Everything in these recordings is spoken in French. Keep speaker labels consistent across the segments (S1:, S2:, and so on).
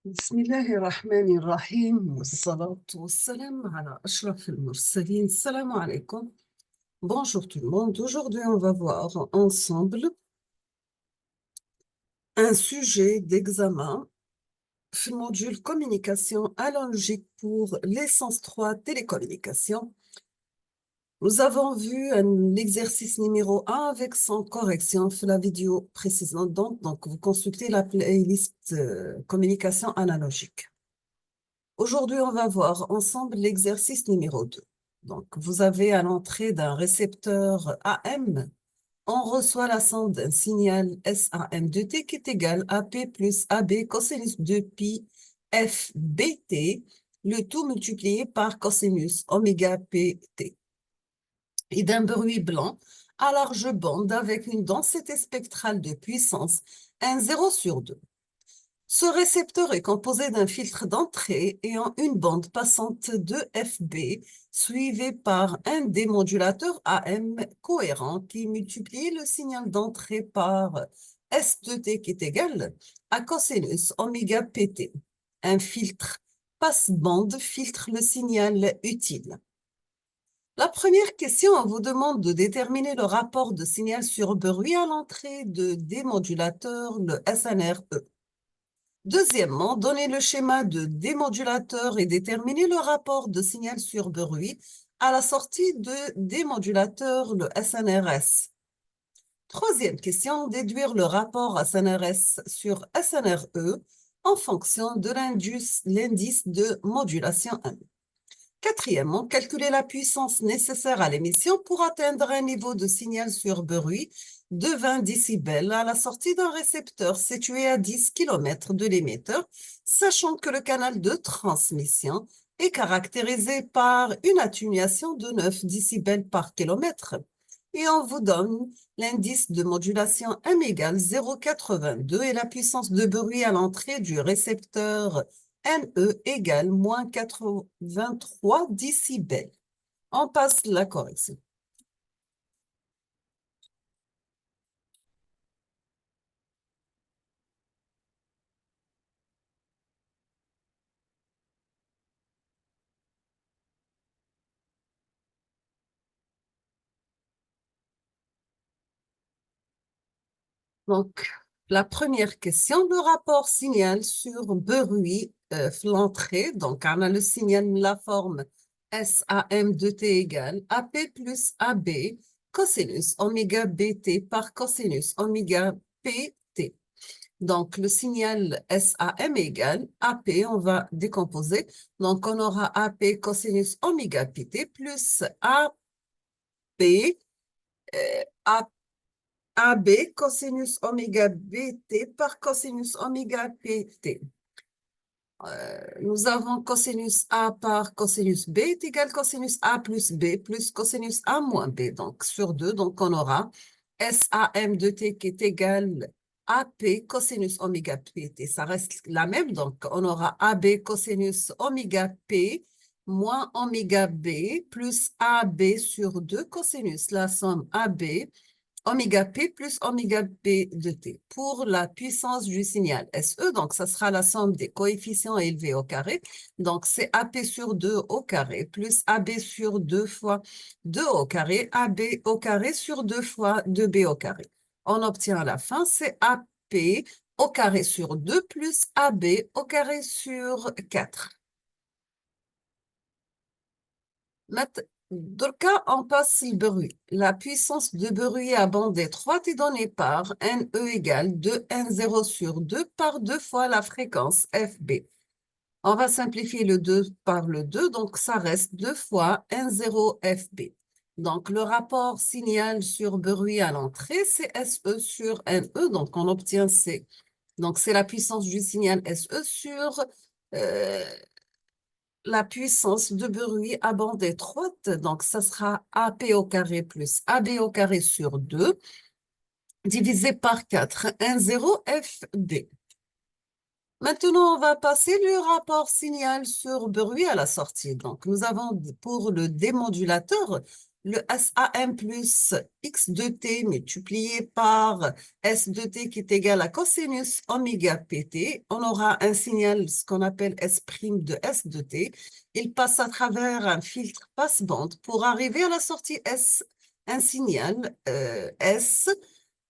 S1: بسم الله الرحمن الرحيم والصلاة والسلام على أشرف المرسلين. Salam alaikum. Bonjour tout le monde. Aujourd'hui, on va voir ensemble un sujet d'examen module communication analogique pour licence 3 télécommunications. Nous avons vu l'exercice numéro 1 avec son correction sur la vidéo précédente. Donc, vous consultez la playlist communication analogique. Aujourd'hui, on va voir ensemble l'exercice numéro 2. Donc, vous avez à l'entrée d'un récepteur AM, on reçoit la sonde d'un signal SAM de T qui est égal à P plus AB cosinus de pi FBT, le tout multiplié par cosinus oméga PT. Et d'un bruit blanc à large bande avec une densité spectrale de puissance 1/0/2. Ce récepteur est composé d'un filtre d'entrée ayant une bande passante de FB suivie par un démodulateur AM cohérent qui multiplie le signal d'entrée par S de T qui est égal à cosinus oméga PT. Un filtre passe-bande filtre le signal utile. La première question, on vous demande de déterminer le rapport de signal sur bruit à l'entrée de démodulateur, le SNRE. Deuxièmement, donner le schéma de démodulateur et déterminer le rapport de signal sur bruit à la sortie de démodulateur, le SNRS. Troisième question, déduire le rapport SNRS sur SNRE en fonction de l'indice de modulation 1. Quatrièmement, calculer la puissance nécessaire à l'émission pour atteindre un niveau de signal sur bruit de 20 décibels à la sortie d'un récepteur situé à 10 km de l'émetteur, sachant que le canal de transmission est caractérisé par une atténuation de 9 décibels par kilomètre. Et on vous donne l'indice de modulation M égale 0,82 et la puissance de bruit à l'entrée du récepteur NE égale moins 83 décibels. On passe la correction. Donc, la première question, le rapport signal sur bruit, l'entrée. Donc, on a le signal, la forme SAM de T égale AP plus AB cosinus oméga BT par cosinus oméga PT. Donc, le signal SAM égale AP, on va décomposer. Donc, on aura AP cosinus oméga PT plus AP, AB cosinus oméga BT par cosinus oméga PT. Nous avons cosinus A par cosinus B est égal cosinus A plus B plus cosinus A moins B. Donc, sur 2, donc on aura SAM de T qui est égal AP cosinus oméga PT. Ça reste la même, donc on aura AB cosinus oméga P moins oméga B plus AB sur 2 cosinus. La somme AB oméga P plus oméga P de T. Pour la puissance du signal SE, donc ça sera la somme des coefficients élevés au carré. Donc c'est AP sur 2 au carré plus AB sur 2 fois 2 au carré, AB au carré sur 2 fois 2B au carré. On obtient à la fin, c'est AP au carré sur 2 plus AB au carré sur 4. Dans le cas, on passe le bruit. La puissance de bruit à bande étroite est donnée par NE égale 2N0 sur 2 par 2 fois la fréquence FB. On va simplifier le 2 par le 2, donc ça reste 2 fois N0 FB. Donc le rapport signal sur bruit à l'entrée, c'est SE sur NE, donc on obtient C. Donc c'est la puissance du signal SE sur la puissance de bruit à bande étroite, donc ça sera AP au carré plus AB au carré sur 2, divisé par 4, 0 FB. Maintenant, on va passer le rapport signal sur bruit à la sortie. Donc, nous avons pour le démodulateur, le SAM plus X de T multiplié par S de T qui est égal à cosinus oméga PT. On aura un signal, ce qu'on appelle S' de S de T. Il passe à travers un filtre passe-bande pour arriver à la sortie S, un signal S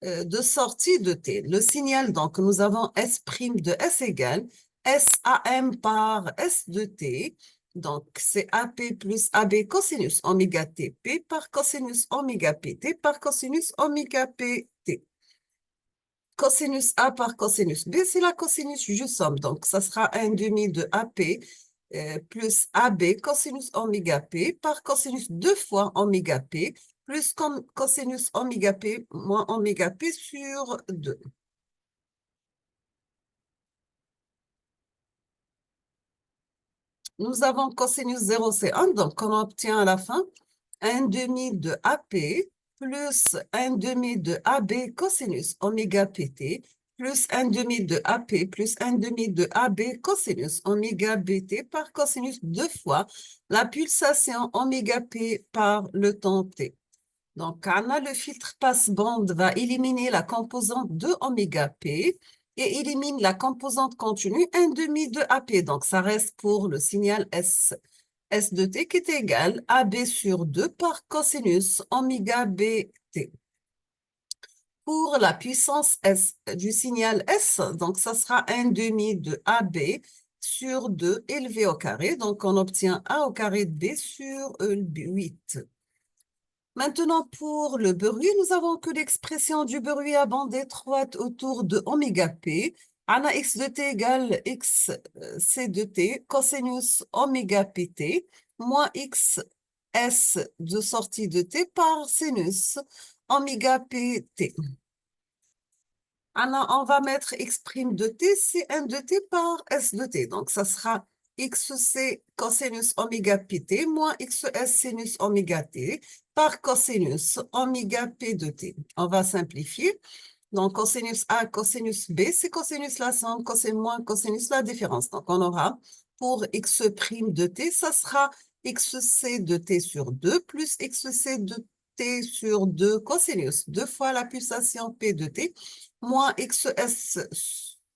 S1: de sortie de T. Le signal, donc, nous avons S' de S égale SAM par S de T. Donc, c'est AP plus AB cosinus oméga TP par cosinus oméga PT par cosinus oméga PT. Cosinus A par cosinus B, c'est la cosinus je somme. Donc, ça sera 1 demi de AP plus AB cosinus oméga P par cosinus 2 fois oméga P plus cosinus oméga P moins oméga P sur 2. Nous avons cosinus 0, c'est 1, donc on obtient à la fin 1 demi de AP plus 1 demi de AB cosinus oméga PT plus 1 demi de AP plus 1 demi de AB cosinus oméga BT par cosinus 2 fois la pulsation oméga P par le temps T. Donc, Anna, le filtre passe-bande va éliminer la composante de oméga P et élimine la composante continue 1 demi de AP. Donc, ça reste pour le signal S. S de T qui est égal à AB sur 2 par cosinus oméga BT. Pour la puissance S du signal S, donc ça sera 1 demi de AB sur 2 élevé au carré. Donc, on obtient A au carré de B sur 8. Maintenant, pour le bruit, nous avons que l'expression du bruit à bande étroite autour de oméga P. Ana x de t égale x c de t cosinus oméga pt moins x s de sortie de t par sinus oméga pt. Anna, on va mettre x' de t, c'est 1 de t par s de t. Donc, ça sera xc cosinus oméga pt moins xs sinus oméga t par cosinus oméga p de t. On va simplifier. Donc, cosinus A, cosinus B, c'est cosinus la somme, cosinus moins cosinus la différence. Donc, on aura pour x' de t, ça sera xc de t sur 2 plus xc de t sur 2 cosinus, 2 fois la pulsation p de t, moins xs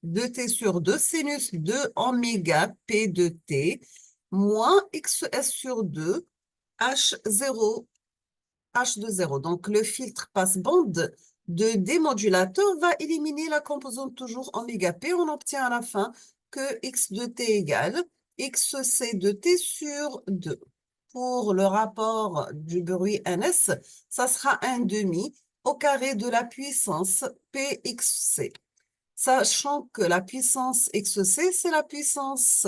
S1: de t sur 2 sinus de oméga p de t, moins xs sur 2 h0, h de 0. Donc, le filtre passe-bande de démodulateur va éliminer la composante toujours oméga p. On obtient à la fin que x de t égale xc de t sur 2. Pour le rapport du bruit ns, ça sera 1 demi au carré de la puissance pxc. Sachant que la puissance xc, c'est la puissance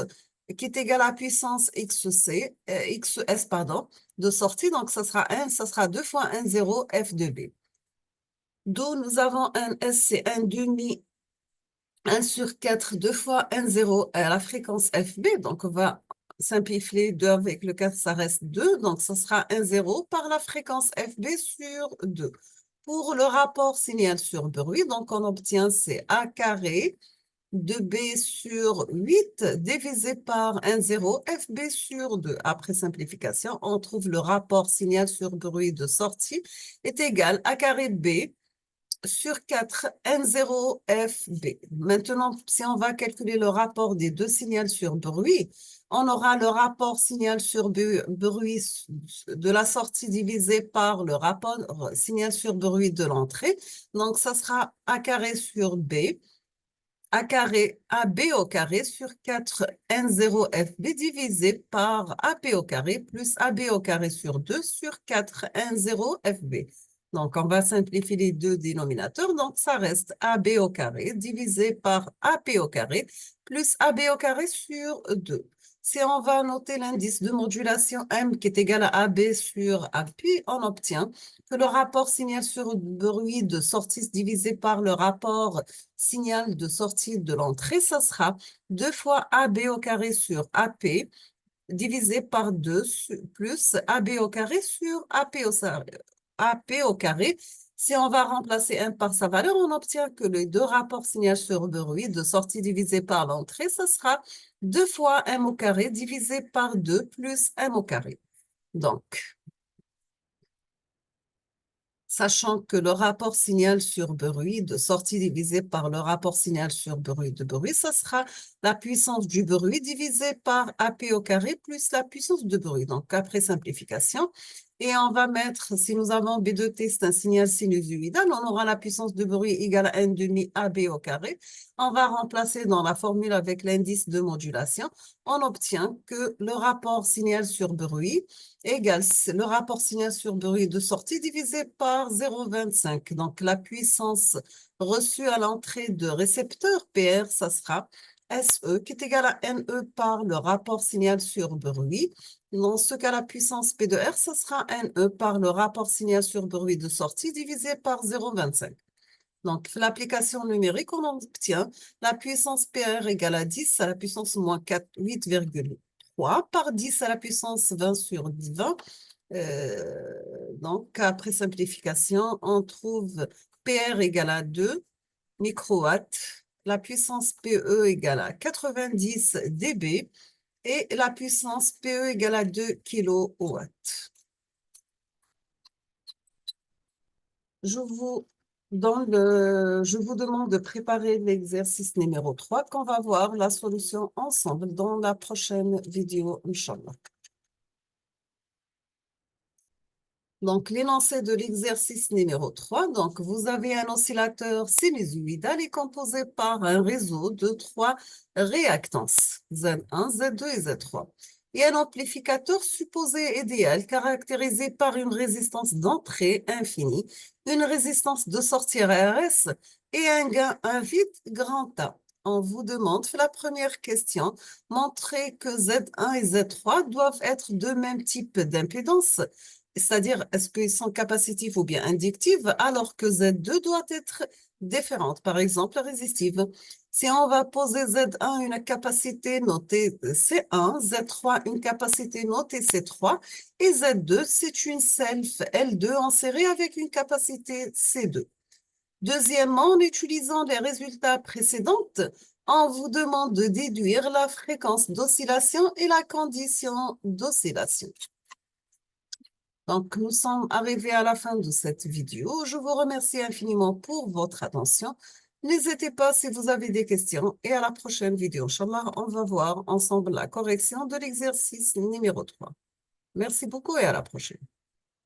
S1: qui est égale à la puissance xs, pardon, de sortie. Donc, ça sera 2 fois 1, 0, f de b. D'où nous avons un S, c'est 1 demi, 1 sur 4, 2 fois 1, 0 à la fréquence FB. Donc, on va simplifier 2 avec le 4, ça reste 2. Donc, ce sera 1, 0 par la fréquence FB sur 2. Pour le rapport signal sur bruit, donc on obtient c'est A carré de B sur 8 divisé par 1, 0, FB sur 2. Après simplification, on trouve le rapport signal sur bruit de sortie est égal à A carré B sur 4, N0, FB. Maintenant, si on va calculer le rapport des deux signaux sur bruit, on aura le rapport signal sur bruit de la sortie divisé par le rapport signal sur bruit de l'entrée. Donc, ça sera A carré sur B, A carré AB au carré sur 4 N0 FB divisé par AP au carré plus AB au carré sur 2 sur 4 N0 FB. Donc, on va simplifier les deux dénominateurs. Donc, ça reste AB au carré divisé par AP au carré plus AB au carré sur 2. Si on va noter l'indice de modulation M qui est égal à AB sur AP, on obtient que le rapport signal sur bruit de sortie divisé par le rapport signal de sortie de l'entrée, ça sera 2 fois AB au carré sur AP divisé par 2 plus AB au carré sur AP au carré. Si on va remplacer M par sa valeur, on obtient que les deux rapports signal sur bruit de sortie divisé par l'entrée, ça sera 2 fois M au carré divisé par 2 plus M au carré. Donc, sachant que le rapport signal sur bruit de sortie divisé par le rapport signal sur bruit de bruit, ça sera la puissance du bruit divisée par AP au carré plus la puissance de bruit. Donc, après simplification, et on va mettre, si nous avons B de t, c'est un signal sinusoïdal, on aura la puissance de bruit égale à n demi AB au carré. On va remplacer dans la formule avec l'indice de modulation. On obtient que le rapport signal sur bruit égale le rapport signal sur bruit de sortie divisé par 0,25. Donc, la puissance reçue à l'entrée de récepteur PR, ça sera SE qui est égal à NE par le rapport signal sur bruit. Dans ce cas, la puissance P de R, ça sera NE par le rapport signal sur bruit de sortie divisé par 0,25. Donc, l'application numérique, on obtient la puissance PR égale à 10 à la puissance moins 4, 8,3 par 10 à la puissance 20 sur 20. Donc, après simplification, on trouve PR égale à 2 microwatts, la puissance PE égale à 90 dB et la puissance PE égale à 2 kilowatts. Je vous je vous demande de préparer l'exercice numéro 3 qu'on va voir la solution ensemble dans la prochaine vidéo, Inch'Allah. Donc, l'énoncé de l'exercice numéro 3, donc vous avez un oscillateur sinusoïdal et composé par un réseau de 3 réactances, Z1, Z2 et Z3, et un amplificateur supposé idéal caractérisé par une résistance d'entrée infinie, une résistance de sortie RS et un gain un vide grand A. On vous demande, la première question, montrer que Z1 et Z3 doivent être de même type d'impédance, c'est-à-dire, est-ce qu'ils sont capacitifs ou bien inductifs, alors que Z2 doit être différente, par exemple résistive. Si on va poser Z1 une capacité notée C1, Z3 une capacité notée C3, et Z2, c'est une self L2 en série avec une capacité C2. Deuxièmement, en utilisant les résultats précédents, on vous demande de déduire la fréquence d'oscillation et la condition d'oscillation. Donc, nous sommes arrivés à la fin de cette vidéo. Je vous remercie infiniment pour votre attention. N'hésitez pas si vous avez des questions et à la prochaine vidéo. Inch'Allah, on va voir ensemble la correction de l'exercice numéro 3. Merci beaucoup et à la prochaine.